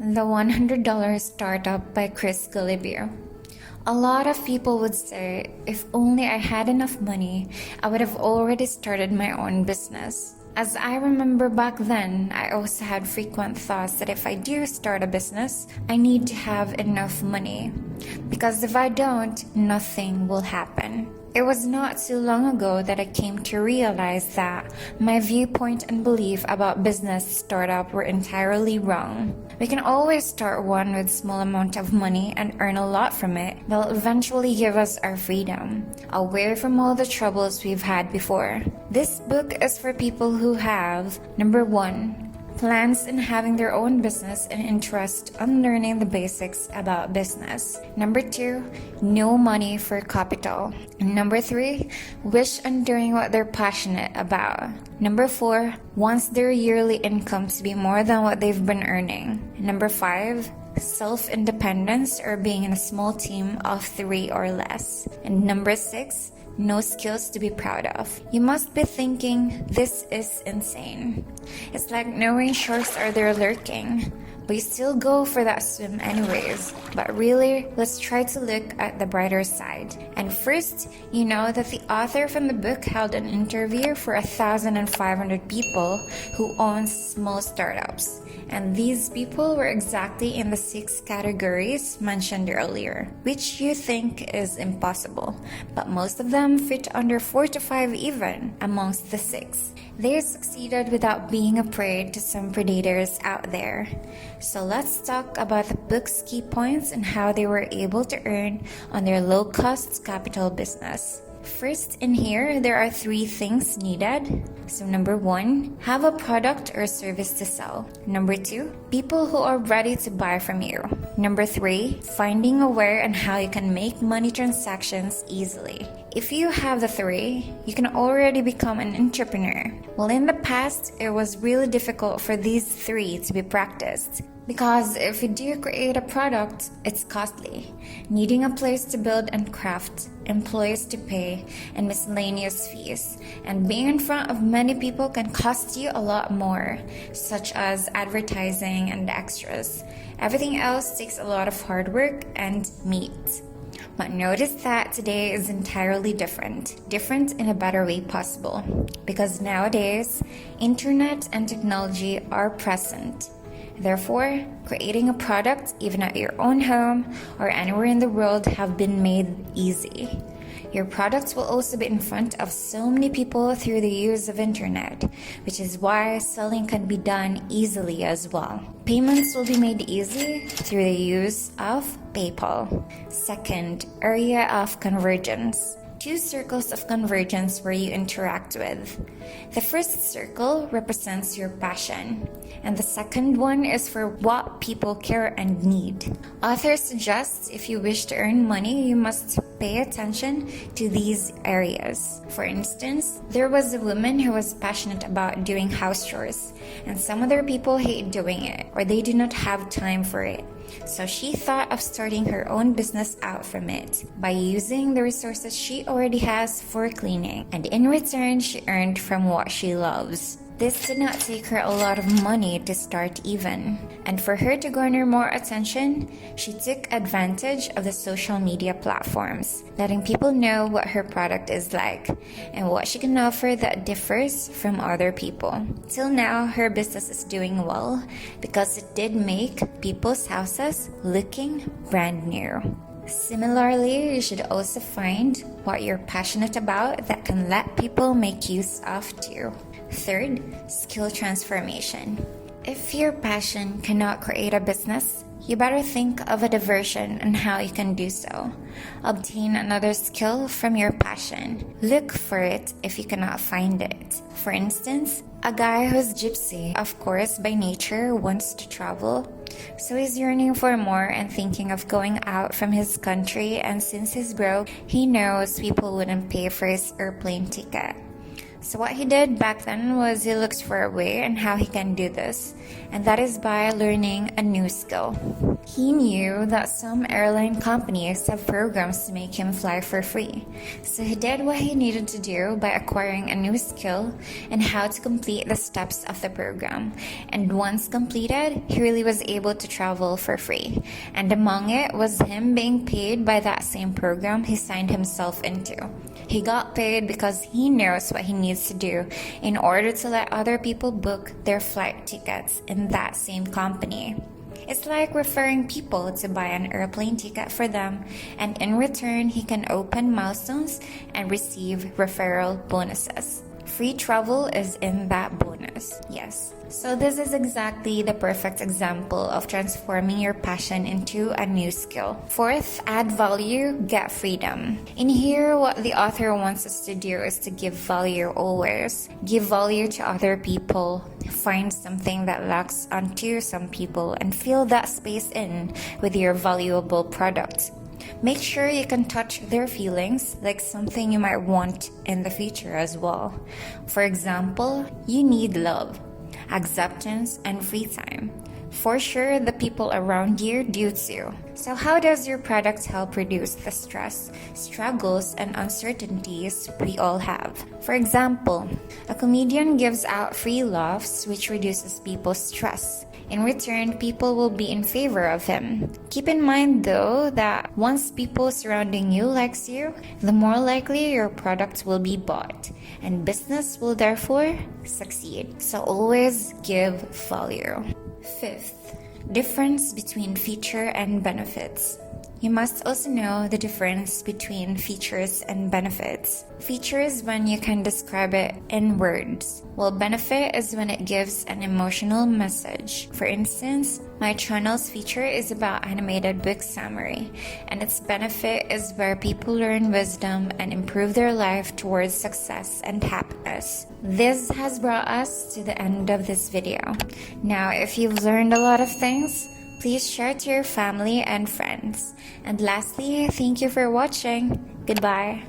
The $100 Startup by Chris Guillebeau. A lot of people would say, if only I had enough money, I would have already started my own business. As I remember back then, I also had frequent thoughts that if I do start a business, I need to have enough money. Because if I don't, nothing will happen. It was not too long ago that I came to realize that my viewpoint and belief about business startup were entirely wrong. We can always start one with small amount of money and earn a lot from it that will eventually give us our freedom, away from all the troubles we've had before. This book is for people who have, number 1, plans in having their own business and interest on learning the basics about business. Number 2, no money for capital. And number 3, wish on doing what they're passionate about. Number 4, wants their yearly income to be more than what they've been earning. Number 5, self-independence or being in a small team of 3 or less. And number 6, no skills to be proud of. You must be thinking, this is insane. It's like knowing sharks are there lurking, but you still go for that swim anyways. But really, let's try to look at the brighter side. And first, you know that the author from the book held an interview for 1,500 people who own small startups. And these people were exactly in the 6 categories mentioned earlier, which you think is impossible. But most of them fit under 4 to 5 even amongst the 6. They succeeded without being a prey to some predators out there. So let's talk about the book's key points and how they were able to earn on their low-cost capital business. First, in here, there are 3 things needed. So number 1, have a product or service to sell. Number 2, people who are ready to buy from you. Number 3, finding a way on how you can make money transactions easily. If you have the 3, you can already become an entrepreneur. Well, in the past, it was really difficult for these 3 to be practiced. Because if you do create a product, it's costly, needing a place to build and craft, employees to pay, and miscellaneous fees. And being in front of many people can cost you a lot more, such as advertising and extras. Everything else takes a lot of hard work and meat. But notice that today is entirely different in a better way possible. Because nowadays, internet and technology are present. Therefore, creating a product even at your own home or anywhere in the world have been made easy. Your products will also be in front of so many people through the use of internet, which is why selling can be done easily as well. Payments will be made easy through the use of PayPal. Second, area of convergence. 2 circles of convergence where you interact with. The first circle represents your passion, and the second one is for what people care and need. Authors suggest if you wish to earn money, you must pay attention to these areas. For instance, there was a woman who was passionate about doing house chores, and some other people hate doing it, or they do not have time for it. So she thought of starting her own business out from it by using the resources she already has for cleaning, and in return she earned from what she loves. This did not take her a lot of money to start even. And for her to garner more attention, she took advantage of the social media platforms, letting people know what her product is like and what she can offer that differs from other people. Till now, her business is doing well because it did make people's houses looking brand new. Similarly, you should also find what you're passionate about that can let people make use of too. Third, skill transformation. If your passion cannot create a business, you better think of a diversion on how you can do so. Obtain another skill from your passion. Look for it if you cannot find it. For instance, a guy who's gypsy, of course, by nature, wants to travel. So he's yearning for more and thinking of going out from his country, and since he's broke, he knows people wouldn't pay for his airplane ticket. So what he did back then was he looked for a way and how he can do this, and that is by learning a new skill. He knew that some airline companies have programs to make him fly for free, so he did what he needed to do by acquiring a new skill and how to complete the steps of the program. And once completed, he really was able to travel for free, and among it was him being paid by that same program he signed himself into. He got paid because he knows what he needs to do in order to let other people book their flight tickets in that same company. It's like referring people to buy an airplane ticket for them, and in return, he can open milestones and receive referral bonuses. Free travel is in that bonus. Yes. So this is exactly the perfect example of transforming your passion into a new skill. Fourth, add value, get freedom. In here, what the author wants us to do is to give value always. Give value to other people. Find something that lacks onto some people and fill that space in with your valuable product. Make sure you can touch their feelings, like something you might want in the future as well. For example, you need love, acceptance, and free time. For sure, the people around you do too. So how does your product help reduce the stress, struggles, and uncertainties we all have? For example, a comedian gives out free laughs, which reduces people's stress. In return, people will be in favor of him. Keep in mind though that once people surrounding you likes you, the more likely your product will be bought, and business will therefore succeed. So always give value. Fifth, difference between feature and benefits. You must also know the difference between features and benefits. Feature is when you can describe it in words, while benefit is when it gives an emotional message. For instance, my channel's feature is about animated book summary, and its benefit is where people learn wisdom and improve their life towards success and happiness. This has brought us to the end of this video. Now, if you've learned a lot of things, please share to your family and friends. And lastly, thank you for watching. Goodbye.